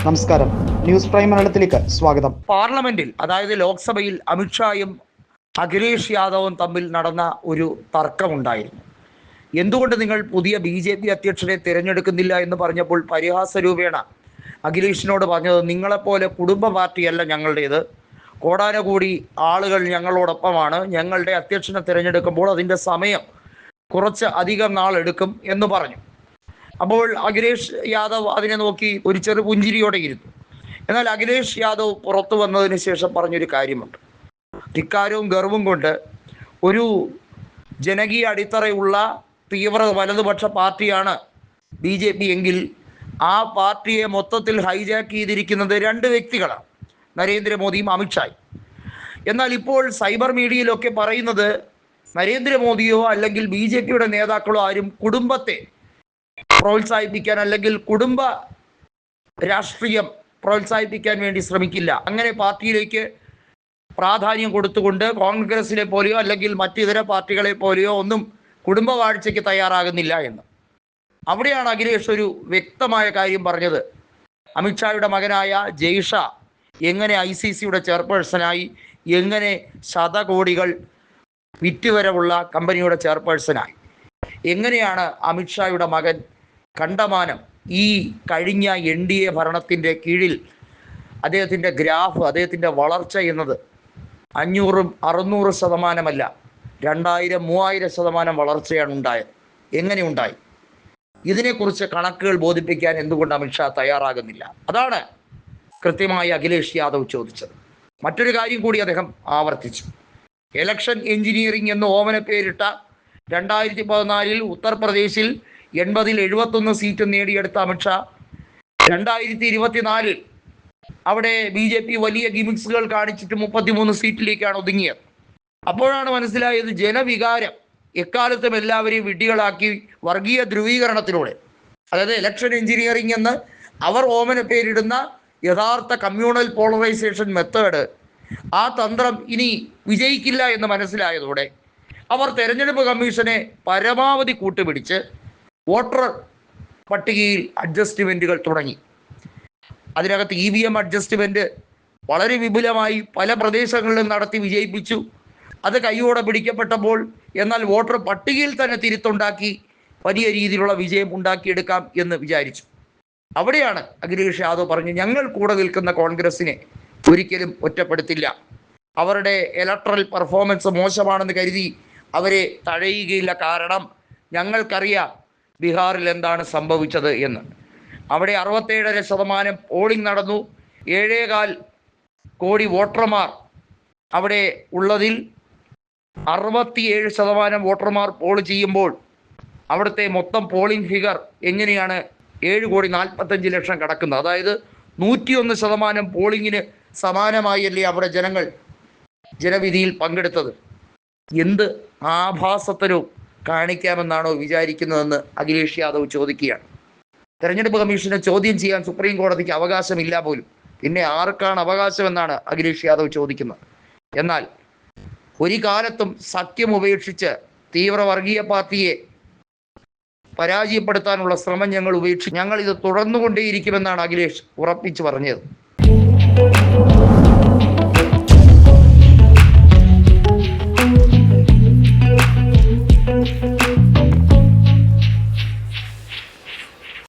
നമസ്കാരം, news prime മലയാളത്തിലേക്ക് സ്വാഗതം. പാർലമെന്റിൽ, അതായത് ലോക്സഭയിൽ അമിത്ഷായും അഖിലേഷ് യാദവും തമ്മിൽ നടന്ന ഒരു തർക്കമുണ്ടായിരുന്നു. എന്തുകൊണ്ട് നിങ്ങൾ പുതിയ BJP അധ്യക്ഷനെ തിരഞ്ഞെടുക്കുന്നില്ല എന്ന് പറഞ്ഞപ്പോൾ പരിഹാസരൂപേണ അഖിലേഷിനോട് പറഞ്ഞത്, നിങ്ങളെപ്പോലെ കുടുംബ പാർട്ടിയല്ല ഞങ്ങളുടേത്, കോടാനുകൂടി ആളുകൾ ഞങ്ങളോടൊപ്പമാണ്, ഞങ്ങളുടെ അധ്യക്ഷനെ തിരഞ്ഞെടുക്കുമ്പോൾ അതിൻ്റെ സമയം കുറച്ച് അധികം നാളെടുക്കും എന്ന് പറഞ്ഞു. അപ്പോൾ അഖിലേഷ് യാദവ് അതിനെ നോക്കി ഒരു ചെറു പുഞ്ചിരിയോടെ ഇരുന്നു. എന്നാൽ അഖിലേഷ് യാദവ് പുറത്തു വന്നതിന് ശേഷം പറഞ്ഞൊരു കാര്യമുണ്ട്. ധിക്കാരവും ഗർവും കൊണ്ട് ഒരു ജനകീയ അടിത്തറയുള്ള തീവ്ര വലതുപക്ഷ പാർട്ടിയാണ് BJP എങ്കിൽ ആ പാർട്ടിയെ മൊത്തത്തിൽ ഹൈജാക്ക് ചെയ്തിരിക്കുന്നത് രണ്ട് വ്യക്തികളാണ്, നരേന്ദ്രമോദിയും അമിത്ഷായും. എന്നാൽ ഇപ്പോൾ സൈബർ മീഡിയയിലൊക്കെ പറയുന്നത് നരേന്ദ്രമോദിയോ അല്ലെങ്കിൽ BJPയുടെ നേതാക്കളോ ആരും കുടുംബത്തെ പ്രോത്സാഹിപ്പിക്കാൻ അല്ലെങ്കിൽ കുടുംബ രാഷ്ട്രീയം പ്രോത്സാഹിപ്പിക്കാൻ വേണ്ടി ശ്രമിക്കില്ല. അങ്ങനെ പാർട്ടിയിലേക്ക് പ്രാധാന്യം കൊടുത്തുകൊണ്ട് കോൺഗ്രസിനെ പോലെയോ അല്ലെങ്കിൽ മറ്റിതര പാർട്ടികളെ പോലെയോ ഒന്നും കുടുംബവാഴ്ചയ്ക്ക് തയ്യാറാകുന്നില്ല എന്ന്. അവിടെയാണ് അഖിലേഷ് ഒരു വ്യക്തമായ കാര്യം പറഞ്ഞത്. അമിത്ഷായുടെ മകനായ ജയ്ഷാ എങ്ങനെ ICCയുടെ ചെയർപേഴ്സണായി, എങ്ങനെ ശതകോടികൾ വിറ്റുവരവുള്ള കമ്പനിയുടെ ചെയർപേഴ്സണായി, എങ്ങനെയാണ് അമിത്ഷായുടെ മകൻ കണ്ടമാനം ഈ കഴിഞ്ഞ NDA ഭരണത്തിൻ്റെ കീഴിൽ അദ്ദേഹത്തിൻ്റെ ഗ്രാഫ്, അദ്ദേഹത്തിൻ്റെ വളർച്ച എന്നത് 500-600% 2000-3000% വളർച്ചയാണ് ഉണ്ടായത്. എങ്ങനെ ഉണ്ടായി? ഇതിനെക്കുറിച്ച് കണക്കുകൾ ബോധിപ്പിക്കാൻ എന്തുകൊണ്ട് അമിത്ഷാ തയ്യാറാകുന്നില്ല? അതാണ് കൃത്യമായി അഖിലേഷ് യാദവ് ചോദിച്ചത്. മറ്റൊരു കാര്യം കൂടി അദ്ദേഹം ആവർത്തിച്ചു. ഇലക്ഷൻ എഞ്ചിനീയറിംഗ് എന്ന് ഓമന പേരിട്ട 2014 ഉത്തർപ്രദേശിൽ 80-71 സീറ്റ് നേടിയെടുത്ത അമിത്ഷാ 2024 അവിടെ BJP വലിയ ഗിമിക്സുകൾ കാണിച്ചിട്ട് 33 സീറ്റിലേക്കാണ് ഒതുങ്ങിയത്. അപ്പോഴാണ് മനസ്സിലായത് ജനവികാരം എക്കാലത്തും എല്ലാവരെയും വിഡ്ഢികളാക്കി വർഗീയ ധ്രുവീകരണത്തിലൂടെ, അതായത് ഇലക്ഷൻ എഞ്ചിനീയറിംഗ് എന്ന് അവർ ഓമന പേരിടുന്ന യഥാർത്ഥ കമ്മ്യൂണൽ പോളറൈസേഷൻ മെത്തേഡ്, ആ തന്ത്രം ഇനി വിജയിക്കില്ല എന്ന് മനസ്സിലായതോടെ അവർ തെരഞ്ഞെടുപ്പ് കമ്മീഷനെ പരമാവധി കൂട്ടുപിടിച്ച് വോട്ടർ പട്ടികയിൽ അഡ്ജസ്റ്റ്മെൻറ്റുകൾ തുടങ്ങി. അതിനകത്ത് EVM അഡ്ജസ്റ്റ്മെൻറ്റ് വളരെ വിപുലമായി പല പ്രദേശങ്ങളിലും നടത്തി വിജയിപ്പിച്ചു. അത് കൈയോടെ പിടിക്കപ്പെട്ടപ്പോൾ എന്നാൽ വോട്ടർ പട്ടികയിൽ തന്നെ തിരുത്തുണ്ടാക്കി വലിയ രീതിയിലുള്ള വിജയം ഉണ്ടാക്കിയെടുക്കാം എന്ന് വിചാരിച്ചു. അവിടെയാണ് അഖിലേഷ് യാദവ് പറഞ്ഞു, ഞങ്ങൾ കൂടെ നിൽക്കുന്ന കോൺഗ്രസിനെ ഒരിക്കലും ഒറ്റപ്പെടുത്തില്ല, അവരുടെ ഇലക്ട്രൽ പെർഫോമൻസ് മോശമാണെന്ന് കരുതി അവരെ തഴയുകയില്ല, കാരണം ഞങ്ങൾക്കറിയാം ബീഹാറിൽ എന്താണ് സംഭവിച്ചത് എന്ന്. അവിടെ 67% പോളിംഗ് നടന്നു. 7.25 കോടി വോട്ടർമാർ അവിടെ ഉള്ളതിൽ 67% വോട്ടർമാർ പോൾ ചെയ്യുമ്പോൾ അവിടുത്തെ മൊത്തം പോളിംഗ് ഫിഗർ എങ്ങനെയാണ് 7,45,00,000 കടക്കുന്നത്? അതായത് 101% പോളിങ്ങിന് സമാനമായല്ലേ അവിടെ ജനങ്ങൾ ജനവിധിയിൽ പങ്കെടുത്തത്. എന്ത് ആഭാസത്തരവും കാണിക്കാമെന്നാണോ വിചാരിക്കുന്നതെന്ന് അഖിലേഷ് യാദവ് ചോദിക്കുകയാണ്. തെരഞ്ഞെടുപ്പ് കമ്മീഷനെ ചോദ്യം ചെയ്യാൻ സുപ്രീം കോടതിക്ക് അവകാശമില്ല പോലും, പിന്നെ ആർക്കാണ് അവകാശമെന്നാണ് അഖിലേഷ് യാദവ് ചോദിക്കുന്നത്. എന്നാൽ ഒരു കാലത്തും സത്യം ഉപേക്ഷിച്ച് തീവ്രവർഗീയ പാർട്ടിയെ പരാജയപ്പെടുത്താനുള്ള ശ്രമം ഞങ്ങൾ ഇത് തുടർന്നുകൊണ്ടേയിരിക്കുമെന്നാണ് അഖിലേഷ് ഉറപ്പിച്ചു പറഞ്ഞത്.